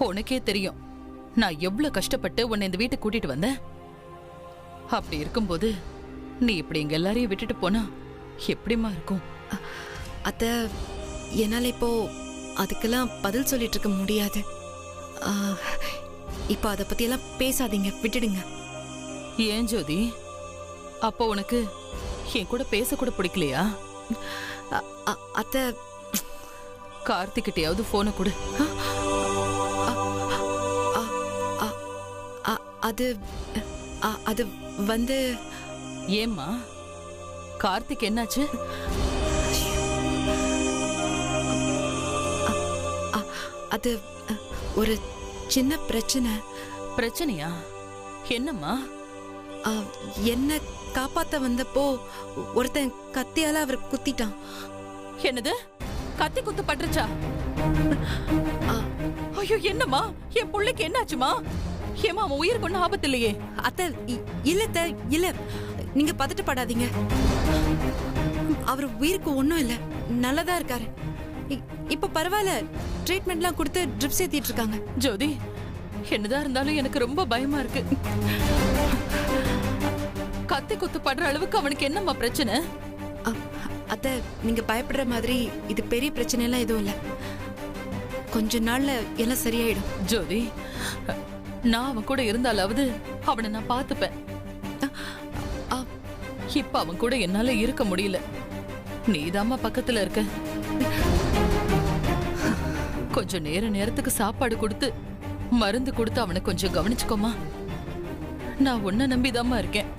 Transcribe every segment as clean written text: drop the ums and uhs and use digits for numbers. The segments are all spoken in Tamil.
உனக்கே தெரியும் நான் எவ்வளவு கஷ்டப்பட்டு உன்னை இந்த வீட்டுக்கு கூட்டிட்டு வந்தேன். அப்படி இருக்கும்போது நீ இப்படி எங்க எல்லாரையும் விட்டுட்டு போனா எப்படிமா இருக்கும்? அத்தை, என்னால இப்போ அதுக்கெல்லாம் பதில் சொல்லிட்டு இருக்க முடியாது. இப்போ அதை பத்தி எல்லாம் பேசாதீங்க, விட்டுடுங்க. ஏன் ஜோதி, அப்போ உனக்கு என் கூட பேச கூட பிடிக்கலையா? அத்தை, கார்த்திகிட்டையாவது போனை கொடு. அது அது வந்து ஏம்மா, கார்த்திக் என்னாச்சு? அது ஒரு சின்ன பிரச்சனை. பிரச்சனையா? என்னம்மா? என்ன காப்பாத்த வந்தப்போ ஒருத்தன் கத்தியால அவர் குத்திட்டான். என்னது? கத்தி குத்து பட்டுருச்சா? ஐயோ, என்னம்மா? என் பிள்ளைக்கு என்னாச்சுமா? ஏமா, அவன் உயிருக்கு ஒன்னும் ஆபத்து இல்லையே? அத்தை, இல்ல, நீங்க பதட்டப்படாதீங்க. அவர் உயிருக்கு ஒண்ணும் இல்ல, நல்லதா இருக்காரு. இப்ப பரவாயில்ல, ட்ரீட்மெண்ட்லாம் கொடுத்து ட்ரிப்ஸ் ஏத்திட்டு இருக்காங்க. ஜோதி, என்னதான் இருந்தாலும் எனக்கு ரொம்ப பயமா இருக்கு. கத்தி குத்து படுற அளவுக்கு அவனுக்கு என்னம்மா பிரச்சனை? அத்தை, நீங்க பயப்படுற மாதிரி இது பெரிய பிரச்சனை எல்லாம் எதுவும் இல்ல. கொஞ்ச நாள்ல எல்லாம் சரியாயிடும். ஜோதி, நான் அவன் கூட இருந்தாலாவது அவனை நான் பாத்துப்பேன். இப்ப அவன் கூட என்னால இருக்க முடியல. நீதாம்மா பக்கத்துல இருக்க. கொஞ்சம் நேரத்துக்கு சாப்பாடு கொடுத்து மருந்து கொடுத்து அவனை கொஞ்சம் கவனிச்சுக்கோமா. நான் உன்னை நம்பிதாம்மா இருக்கேன்.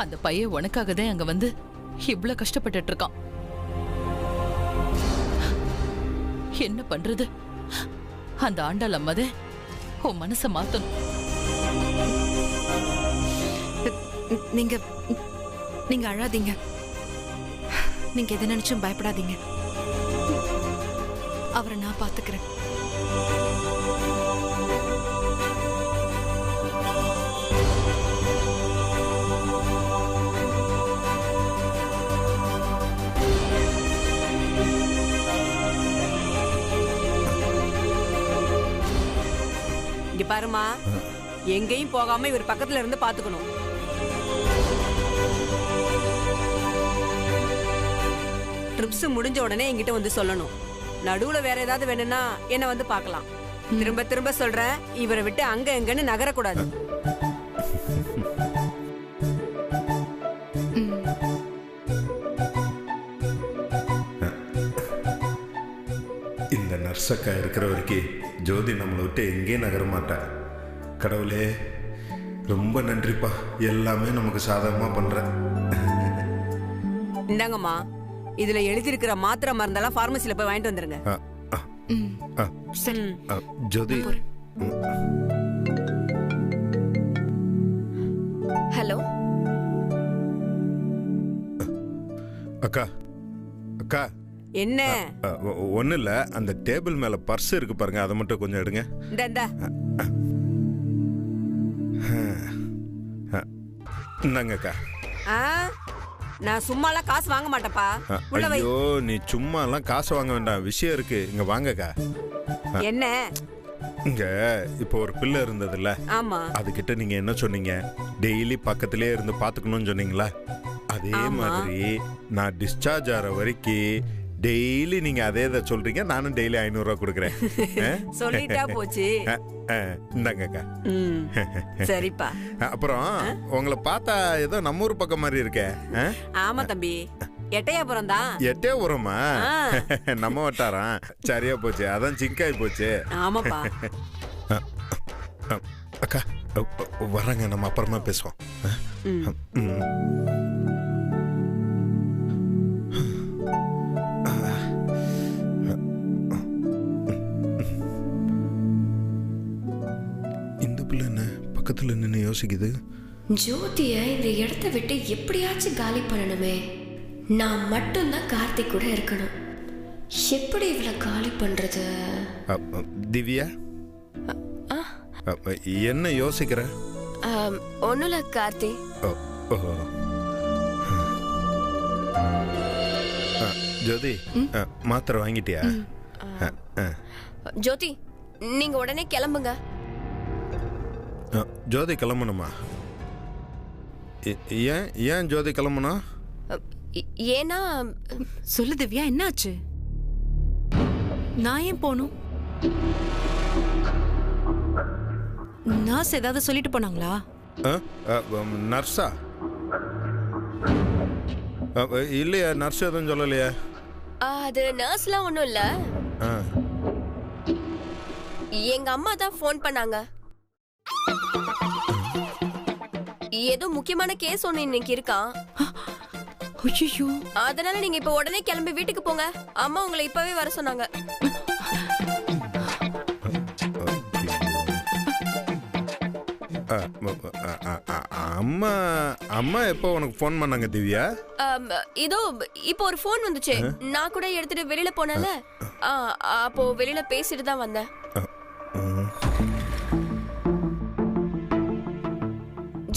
அந்த பையன் உனக்காக தான் அங்க வந்து இவ்வளவு கஷ்டப்பட்டு இருக்கான். என்ன பண்றது? அந்த ஆண்டாள் அம்மாதே உன் மனச மாத்தணும். நீங்க அழாதீங்க. நீங்க எதை நினைச்சும் பயப்படாதீங்க. அவரை நான் பாத்துக்கிறேன். இங்க பாருமா, எங்கேயும் போகாம இவர் பக்கத்துல இருந்து பாத்துக்கணும். ட்ரிப்ஸ் முடிஞ்ச உடனே என்கிட்ட வந்து சொல்லணும். நடுவுல வேற ஏதாவது வேணும்னா என்ன வந்து பார்க்கலாம். திரும்ப திரும்ப சொல்றேன், இவரை விட்டு அங்க எங்கன்னு நகரக்கூடாது. இந்த நர்ஸக்கா இருக்கிற வரைக்கும் ஜோதி நம்மளை விட்டு எங்கேயும் நகர மாட்டா. கடவுளே, ரொம்ப நன்றிப்பா, எல்லாமே நமக்கு சாதகமா பண்ற. இந்தாங்கம்மா, இதுல எழுதியிருக்கிற மாத்திரை மருந்தெல்லாம் பார்மசில போய் வாங்கிட்டு வந்துருங்க. ஜோதி, ஹலோ அக்கா. அக்கா, என்ன? ஒன்றும் இல்லை, அந்த டேபிள் மேலே பர்ஸ் இருக்கு பாருங்க, அதை மட்டும் கொஞ்சம் எடுங்க. இந்தாங்கக்கா. நான் சும்மாலாம் காசு வாங்க மாட்டேப்பா. ஐயோ, நீ சும்மாலாம் காசு வாங்க வேண்டாம், விஷயம் இருக்கு. இங்க வாங்கக்கா. என்ன? இங்க இப்போ ஒரு பிள்ளை இருந்ததுல்ல, ஆமா, அதுகிட்ட நீங்க என்ன சொன்னீங்க? டெய்லி பக்கத்திலே இருந்து பாத்துக்கணும்னு சொன்னீங்களா? அதே மாதிரி நான் டிஸ்சார்ஜ் ஆகிற வரைக்கும் டெய்லி நீங்க அதே தான் சொல்றீங்க. நானும் டெய்லி 500 ரூபா கொடுக்குறேன். சொல்லிட்டா போச்சு. இந்தாங்கக்கா. சரிப்பா. அப்புறம் உங்களை பார்த்தா ஏதோ நம்ம ஊர் பக்கம் மாதிரி இருக்கே. ஆமா தம்பி, எட்டயபுரம் தான். எட்டயபுரமா? நம்ம வட்டாரம். சரியா போச்சு, அதான் சிங்காய் போச்சு. ஆமாப்பா. அக்கா வர்றாங்க, நம்ம அப்புறமா பேசுவோம். இந்த பிள்ளை என்ன பக்கத்துல நின்று யோசிக்குது? ஜோதியை இந்த இடத்த விட்டு எப்படியாச்சும் காலி பண்ணணுமே. நான் மட்டும்தான் கார்த்திக் கூட இருக்கணும். எப்படி இவளை காலி பண்றது? திவ்யா, என்ன யோசிக்கிற? ஒண்ணுல கார்த்தி. ஜோதி, மாத்திரை வாங்கிட்டியா? ஜோதி நீங்க உடனே கிளம்புங்க. ஜோதி கிளம்பணுமா? ஏன் ஏன் ஜோதி கிளம்பணும்? ஏன்னா சொல்லு திவ்யா, என்னாச்சு? நான் ஏன் போகணும்? நர்ஸ் ஏதாவது சொல்லிட்டு போனாங்களா? நர்ஸா? இல்லையா, நர்ஸ் எதுவும் சொல்லலையா? அது நர்ஸ்லாம் ஒன்றும் இல்லை. எங்க அம்மா தான் ஃபோன் பண்ணாங்க. ஏதோ முக்கியமான கேஸ் ஒன்று இன்னைக்கு இருக்கான். ஐயோ, அதனால நீங்க இப்ப உடனே கிளம்பி வீட்டுக்கு போங்க. அம்மா உங்களை இப்பவே வர சொன்னாங்க. அம்மா அம்மா எப்போ உனக்கு ஃபோன் பண்ணாங்க திவ்யா? இதோ இப்போ ஒரு ஃபோன் வந்துச்சு. நான் கூட எடுத்துட்டு வெளியில போனேன்ல, அப்போ வெளியில பேசிட்டு தான் வந்தேன்.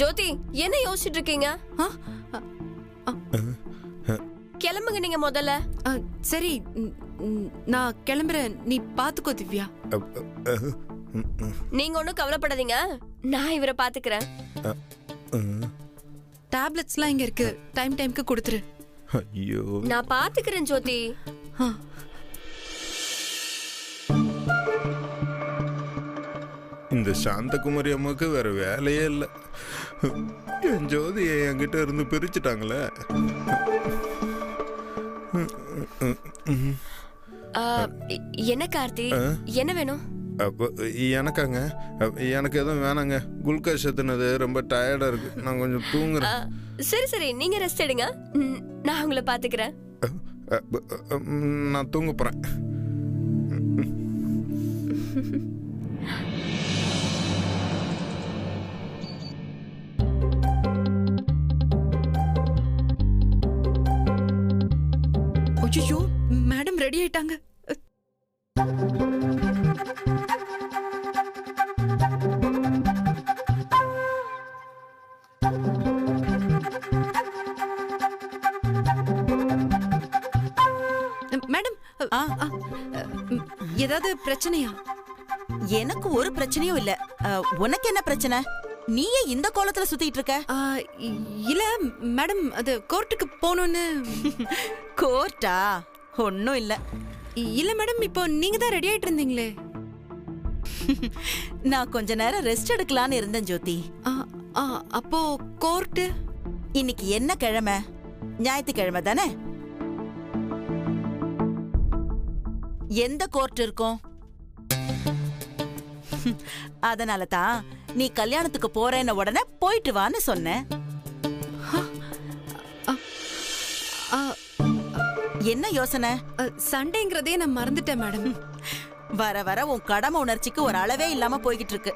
ஜோதி என்ன யோசிச்சுட்டு இருக்கீங்க? கிளம்புங்க நீங்க முதல்ல. சரி, நான் கிளம்புறேன். நீ பாத்துக்கோ திவ்யா. நீங்க ஒன்னும் கவலைப்படாதீங்க, நான் இவரை பாத்துக்கிறேன். டேப்லெட்ஸ்லாம் இங்க இருக்கு, டைம்க்கு கொடுத்துரு. ஐயோ, நான் பாத்துக்கிறேன் ஜோதி. இந்த சாந்தகுமாரி அம்மாவுக்கு வேற வேலையே இல்லை. என் ஜோதியை என்கிட்ட இருந்து பிரிச்சுட்டாங்களே. என்ன கார்த்தி, என்ன வேணும்? எனக்காங்க, எனக்கு எதுவும் வேணாங்க. குளுக்கோஸ் ஏத்துனது ரொம்ப டயர்டா இருக்கு, நான் கொஞ்சம் தூங்குறேன். சரி சரி, நீங்க ரெஸ்ட் எடுங்க, நான் உங்களை பாத்துக்கிறேன். நான் தூங்க போறேன். ஐயோ, மேடம் ரெடி ஆயிட்டாங்க. மேடம், ஏதாவது பிரச்சனையா? எனக்கு ஒரு பிரச்சனையும் இல்ல. உனக்கு என்ன பிரச்சனை? நீயே இந்த கோலத்துல சுத்திட்டு இருக்க? இல்ல மேடம், அது கோர்ட்டுக்கு போகணும்னு. கோர்ட்டா? ஒன்னும் இல்ல. இல்ல மேடம், இப்போ நீங்க தான் ரெடி ஆயிட்டு இருந்தீங்களே. நான் கொஞ்ச நேரம் ரெஸ்ட் எடுக்கலான்னு இருந்தேன் ஜோதி. அப்போ கோர்ட்டு இன்னைக்கு என்ன கிழமை? ஞாயிற்றுக்கிழமை தானே? எந்த கோர்ட் இருக்கும்? அதனால தான் நீ கல்யாணத்துக்கு போறேன்ன உடனே போயிட்டு வான்னு சொன்னேன். என்ன யோசனை? சண்டேங்கிறதே நான் மறந்துட்டேன் மேடம். வர வர உன் கடமை உணர்ச்சிக்கு ஒரு அளவே இல்லாம போய்கிட்டு இருக்கு.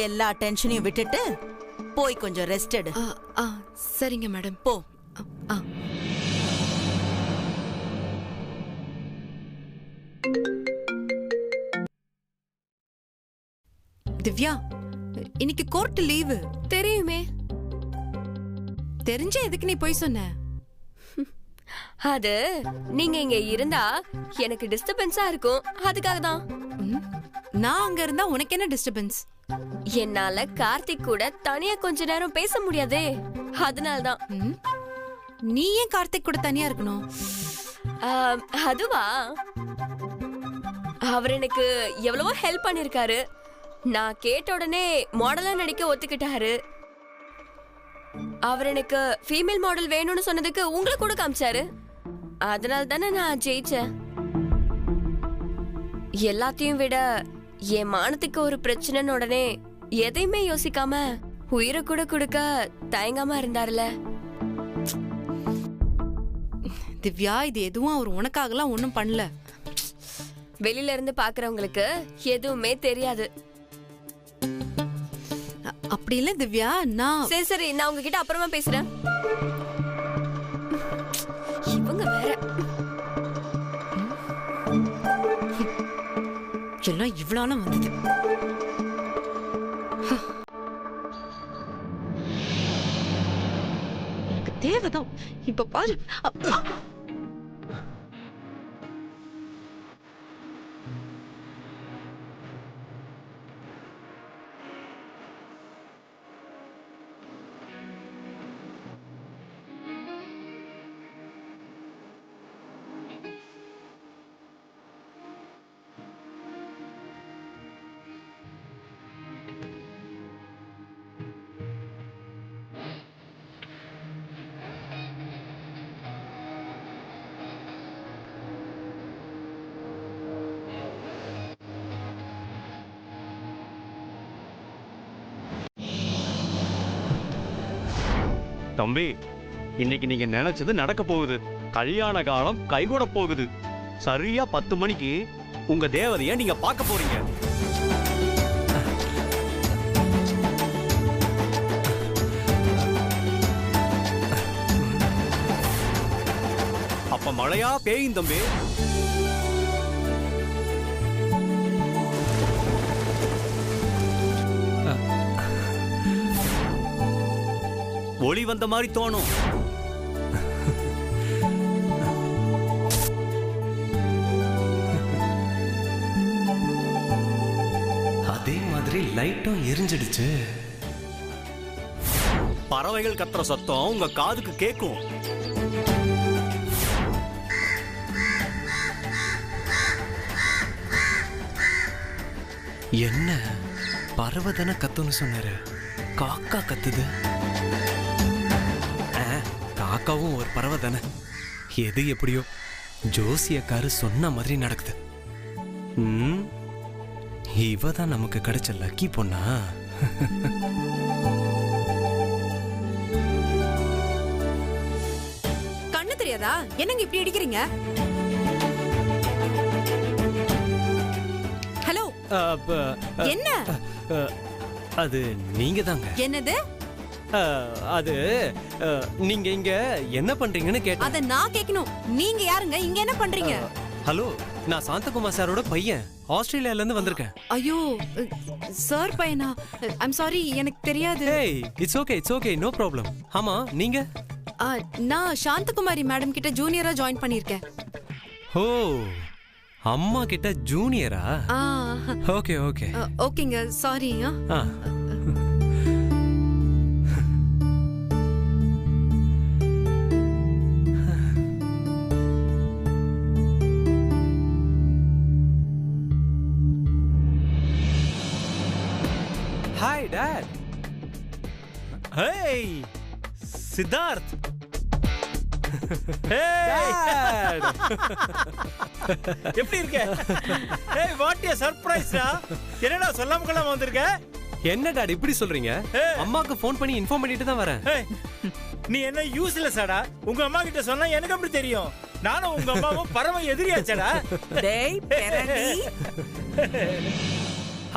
எல்லா டென்ஷனையும் விட்டுட்டு போய் கொஞ்சம் ரெஸ்ட் எடு. சரிங்க மேடம், போ. திவ்யா, இன்னைக்கு கோர்ட் லீவு. தெரியுமே. தெரிஞ்ச எதுக்கு நீ போய் சொன்ன? அது நீங்க இங்க இருந்தா எனக்கு டிஸ்டர்பன்ஸா இருக்கும், அதுக்காக தான். நான் அங்க இருந்தா உனக்கு என்ன டிஸ்டர்பன்ஸ்? என்னால கார்த்திக் கூட தனியா கொஞ்ச நேரம் பேச முடியாதே, அதனால்தான். நீ ஏன் கார்த்திக் கூட தனியா இருக்கணும்? அதுவா, அவர் எனக்கு எவ்வளவோ ஹெல்ப் பண்ணிருக்காரு. நான் கேட்ட உடனே மாடலா நடிக்க ஒத்துக்கிட்டாரு. அவர் எனக்கு ஃபீமேல் மாடல் வேணும்னு சொன்னதுக்கு உங்களை கூட காமிச்சாரு. அதனால தானே நான் ஜெயிச்சேன். எல்லாத்தையும் விட என் மானத்துக்கு ஒரு பிரச்சனைன்னு உடனே எதையுமே யோசிக்காம உயிரை கூட கொடுக்க தயங்காம இருந்தாருல. திவ்யா, இது எதுவும் அவர் உனக்காகலாம் ஒன்னும் பண்ணல. வெளியில இருந்து பாக்குறவங்களுக்கு எதுவுமே தெரியாது. அப்படி இல்ல திவ்யா, நான் சரி சரி, நான் உங்ககிட்ட அப்புறமா பேசுறேன். இவங்க வேற எல்லாம் இவ்வளவு வந்தது. எனக்கு தேவைதான். இப்ப பாரு. தம்பி, இன்னைக்கு நீங்க நினைச்சது நடக்க போகுது. கல்யாண காலம் கைகூட போகுது. சரியா 10 மணிக்கு உங்க தேவதைய நீங்க பார்க்க போறீங்க. அப்ப மழையா பேயும் தம்பி. ஒளி வந்த மாதிரி தோணும். அதே மாதிரி லைட்டும் எரிஞ்சிடுச்சு. பறவைகள் கத்துற சத்தம் உங்க காதுக்கு கேட்கும். என்ன பறவை தானே கத்துன்னு சொன்னாரு, காக்கா கத்துது. காக்காவும் ஒரு பறவை தானே. எது எப்படியோ ஜோசியக்காரு சொன்ன மாதிரி நடக்குது. இவ தான் நமக்கு கிடைச்ச லக்கி பொண்ணா? கண்ணு தெரியாதா? என்னங்க இப்படி அடிக்கிறீங்க? ஹலோ, என்ன? அது நீங்க தாங்க. என்னது? அது நீங்க இங்க என்ன பண்றீங்கன்னு கேட்டேன். அத நான் கேட்கணும். நீங்க யாருங்க? இங்க என்ன பண்றீங்க? ஹலோ, நான் சாந்தகுமார் சாரோட பையன். ஆஸ்திரேலியால இருந்து வந்திருக்கேன். ஐயோ, சார் பையனா? ஐம் சாரி, எனக்கு தெரியாது. ஏய், இட்ஸ் ஓகே, நோ ப்ராப்ளம். ஆமா, நீங்க? நான் சாந்தகுமாரி மேடம் கிட்ட ஜூனியரா ஜாயின் பண்ணிருக்கேன். ஓ, அம்மா கிட்ட ஜூனியரா? ஓகே. ஓகேங்க, sorry. Hi dad. Hey Siddharth. எப்படி இருக்க? ஏய், வாட் எ சர்ப்ரைஸ்டா. என்னடா சொல்லாம கொள்ளாம வந்திருக்க? என்ன டாட் இப்படி சொல்றீங்க? அம்மாக்கு ஃபோன் பண்ணி இன்ஃபார்ம் பண்ணிட்டு தான் வரேன். நீ என்ன யூஸ்லெஸ்ஸாடா? உங்க அம்மா கிட்ட சொன்னா எனக்கு எப்படி தெரியும்? நானும் உங்க அம்மாவும் பரம எதிரியாச்சடா. டேய் பெரண்டி.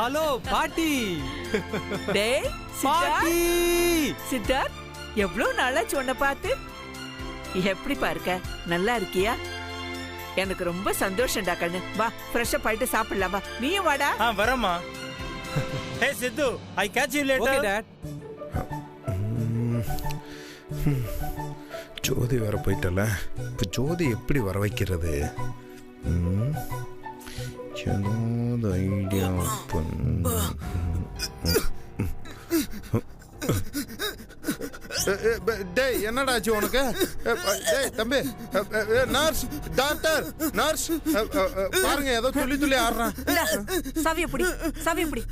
ஹலோ பாட்டி. டேய் பாட்டி. சித்தார்த், எவ்வளவு நாளா சொன்ன பார்த்து. எப்படி பாருக்க? நல்லா இருக்கியா? எனக்கு ரொம்ப சந்தோஷம்டா கண்ணு. வா, ஃப்ரெஷ் அப் ஆயிட்டு சாப்பிடலாம். வா, நீயும் வாடா. வரமா. Hey Siddhu, I catch you later. Okay dad. Jyothi வர போயிட்டல. இப்போ ஜோதி எப்படி வர வைக்கிறது? ஏதோ ஐடியா பண்ண. டேய், என்னடா ஆச்சு உனக்கு? டேய் தம்பி, நர்ஸ், டாக்டர், நர்ஸ், பாருங்க ஏதோ துள்ளி ஆடுறான். சாவியப்படி.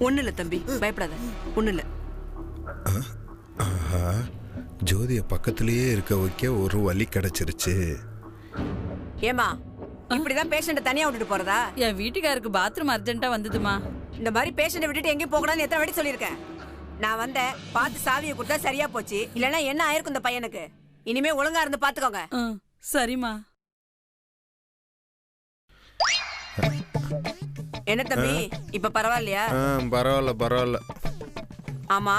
ஒண்ணு இல்ல தம்பி, பயப்படாத. ஒண்ணு இல்ல. ஜோதிய பக்கத்திலேயே இருக்க வைக்க ஒரு வழி கிடைச்சிருச்சு. ஏமா, இப்படிதான் பேஷண்ட தனியா விட்டுட்டு போறதா? என் வீட்டுக்காருக்கு பாத்ரூம் அர்ஜென்ட்டா வந்ததுமா. இந்த மாதிரி பேஷண்ட விட்டுட்டு எங்கேயும் போகக்கூடாதுன்னு எத்தனை வாட்டி சொல்லியிருக்கேன். நான் வந்தேன், பார்த்து சாவியை கொடுத்தா சரியா போச்சு. இல்லைன்னா என்ன ஆயிருக்கும் இந்த பையனுக்கு? இனிமே ஒழுங்கா இருந்து பாத்துக்கோங்க. சரிம்மா. என்ன தம்பி, இப்ப பரவாயில்லையா? பரவாயில்ல. ஆமா,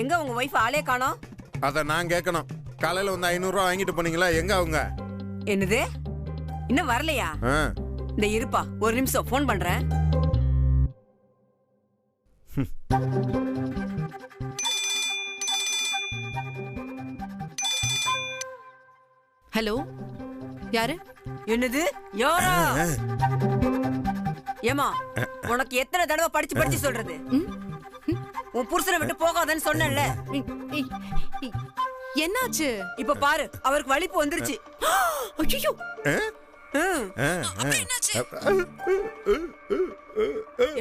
எங்க உங்க ஒய்ஃப் ஆளே காணோம்? அத நான் கேட்கணும். காலையில வந்து 500 ரூபா வாங்கிட்டு போனீங்களா, எங்க அவங்க? என்னது, இன்னும் வரலையா? இந்த இருப்பா, ஒரு நிமிஷம் போன் பண்றேன். ஹலோ, யாரு? என்னது, யாரா? ஏமா, உனக்கு எத்தனை தடவை படிச்சு சொல்றது? உன் புருஷனை விட்டு போகாதன்னு சொன்னேன்ல. என்னாச்சு? இப்ப பாரு, அவருக்கு வலிப்பு வந்துருச்சு. ஐயோ,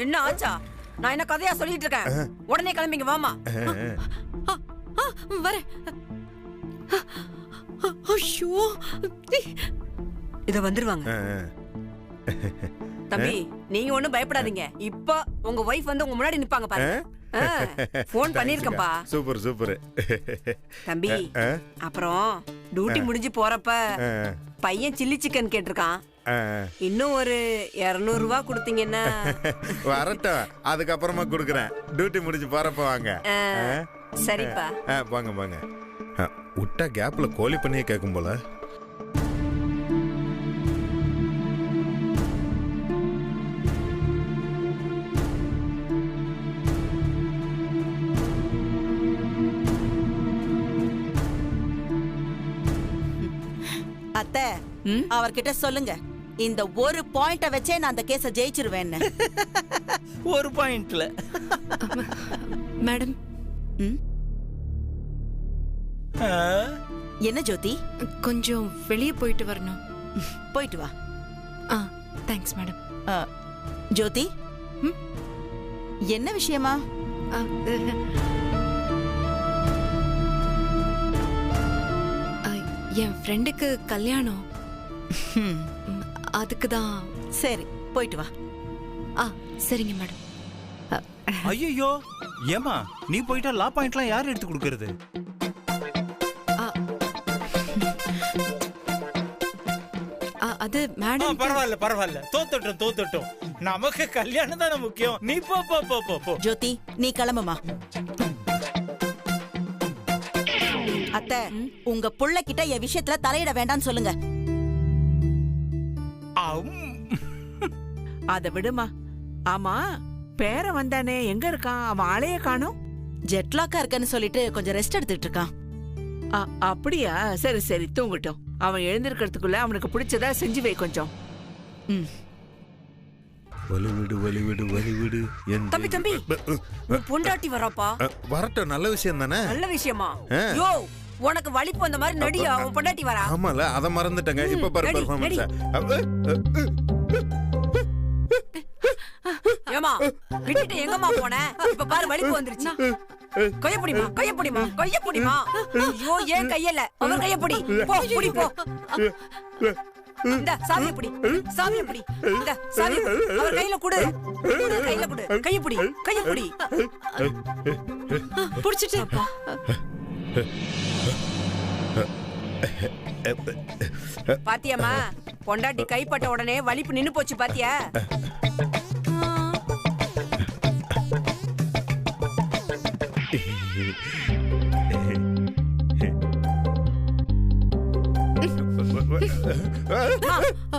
என்ன ஆச்சா? நான் என்ன கதையா சொல்லிட்டு இருக்கேன்? உடனே கிளம்பிங்க, வாமா. வர. ஐயோ, இத வந்துருவாங்க. தம்பி, நீங்க ஒண்ணும் பயப்படாதீங்க. இப்ப உங்க வைஃப் வந்து உங்க முன்னாடி நிப்பாங்க பாருங்க. போன் பண்ணிருக்கப்பா. சூப்பர் சூப்பர் தம்பி. அப்புறம் டியூட்டி முடிஞ்சு போறப்ப பையன் சில்லி சிக்கன் கேட்டிருக்கான். இன்னும் ஒரு 200 ரூபாய் கொடுத்தீங்கன்னா வரட்டும், அதுக்கப்புறமா கொடுக்குறேன். டியூட்டி முடிஞ்சு போறப்ப வாங்க. சரிப்பா. வாங்க வாங்க. விட்டா கேப்ல கோழி பண்ணியே கேட்கும் போல. அத்தை, அவர்கிட்ட சொல்லுங்க, இந்த ஒரு பாயிண்ட வச்சே நான் அந்த கேஸ ஜெயிச்சிருவேன்னு. ஒரு பாயிண்ட்ல மேடம். என்ன ஜோதி? கொஞ்சம் வெளியே போயிட்டு வரணும். போயிட்டு வா. Thanks madam. ஜோதி, என்ன விஷயமா? என் ஃப்ரெண்டுக்கு கல்யாணம். அதுக்கு தான். சரி, போயிட்டு வா. சரிங்க மேடம். ஐயோ ஏமா, நீ போயிட்டா லா பாயிண்ட்லாம் யார் எடுத்து கொடுக்கறது? அது மேடம். பரவாயில்ல பரவாயில்ல, தோத்துட்டோம். நமக்கு கல்யாணம் தானே முக்கியம். நீ போ போ போ போ போ. ஜோதி, நீ கிளம்புமா. அத்தை, உங்க புள்ள கிட்ட என் விஷயத்துல தலையிட வேண்டாம்னு சொல்லுங்க. அத விடுமா. ஆமா, பேர வந்தானே, எங்க இருக்கான்? அவன் ஆளைய காணோம். ஜெட்லாக்கா இருக்கன்னு சொல்லிட்டு கொஞ்சம் ரெஸ்ட் எடுத்துட்டு இருக்கான். அப்படியா? சரி சரி, தூங்கட்டும். அவன் எழுந்திருக்கிறதுக்குள்ள அவனுக்கு பிடிச்சதா செஞ்சு வை கொஞ்சம். வலிவிடு. தம்பி தம்பி, பொண்டாட்டி வரப்பா. வரட்டும், நல்ல விஷயம் தானே. நல்ல விஷயமா? யோ, உனக்கு வலிப்பு வந்த மாதிரி நடியா, அவன் பொண்டாட்டி வரா. ஆமால, அத மறந்துட்டேங்க. இப்ப பாரு பெர்ஃபார்மன்ஸ். ஏமா, விட்டுட்டு எங்கம்மா போன? இப்ப பாரு, வலிப்பு வந்துருச்சு. கையப்பிடிமா. ஐயோ, ஏன் கையல? அவர் கையப்பிடி. போ, புடி போ. இந்த சாவி எப்படி? இந்த சாவி அவர் கையில கொடு. கையப்பிடி. புடிச்சிட்டு. பாத்தியாமா, பொண்டாட்டி கைப்பட்ட உடனே வலிப்பு நின்னு போச்சு பாத்தியா?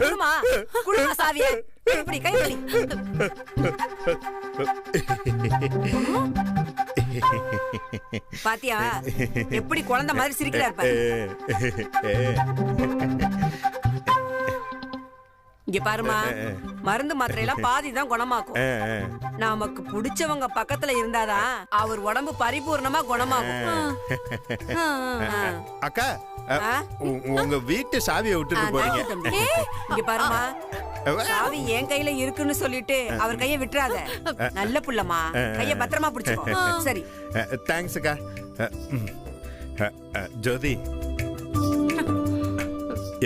குடுமா சாவிய. கைப்பிடி. பாத்தியா எப்படி குழந்தை மாதிரி சிரிக்கிறார் பாரு. இங்க பாருமா, மருந்து மாத்திரை எல்லாம் பாதி தான் குணமாக்கும். நமக்கு பிடிச்சவங்க பக்கத்துல இருந்தாதான் அவர் உடம்பு பரிபூர்ணமா குணமாகும். அக்கா, உங்க வீட்டு சாவியை விட்டுட்டு போறீங்க. இங்க பாருமா, சாவி என் கையில இருக்குன்னு சொல்லிட்டு அவர் கைய விட்டுறாத. நல்ல புள்ளமா, கைய பத்திரமா பிடிச்சுக்கோ. சரி, தேங்க்ஸ் அக்கா. ஜோதி,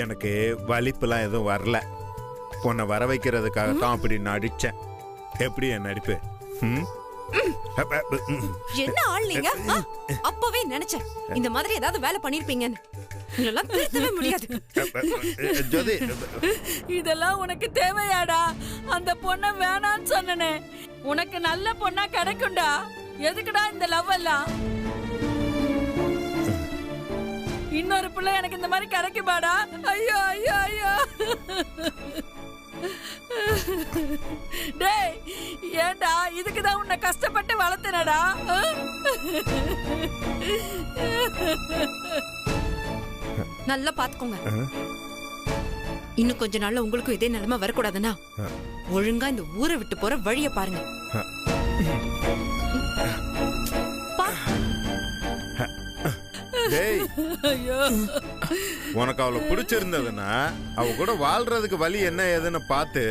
எனக்கு வலிப்புலாம் எதுவும் வரல. உன்னை வர வைக்கிறதுக்காக தான் அப்படி நடிச்சேன். எப்படி என் நடிப்பு? என்ன ஆள் நீங்க? அப்பவே நினைச்சேன் இந்த மாதிரி ஏதாவது வேலை பண்ணிருப்பீங்கன்னு. இதெல்லாம் திருத்தவே முடியாது. ஜோதி, இதெல்லாம் உனக்கு தேவையாடா? அந்த பொண்ண வேணான்னு சொன்னனே. உனக்கு நல்ல பொண்ணா கிடைக்கும்டா. எதுக்குடா இந்த லவ் எல்லாம்? இன்னொரு பிள்ளை எனக்கு இந்த மாதிரி கிடைக்குமாடா? ஐயோ. டேய், ஏண்டா இதுக்குதான் உன்னை கஷ்டப்பட்டு வளர்த்தனடா. நல்லா பாத்துக்கோங்க. இன்னும் கொஞ்ச நாள்ல உங்களுக்கும் இதே நிலைமை வரக்கூடாதுன்னா ஒழுங்கா இந்த ஊரை விட்டு போற வழிய பாருங்க. உனக்கு அவளை பிடிச்சிருந்ததுன்னா அவ கூட வாழ்றதுக்கு வழி என்ன ஏதுன்னு பார்த்து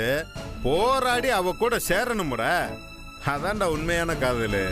போராடி அவ கூட சேரணும்டா. அதான்டா உண்மையான காதலு.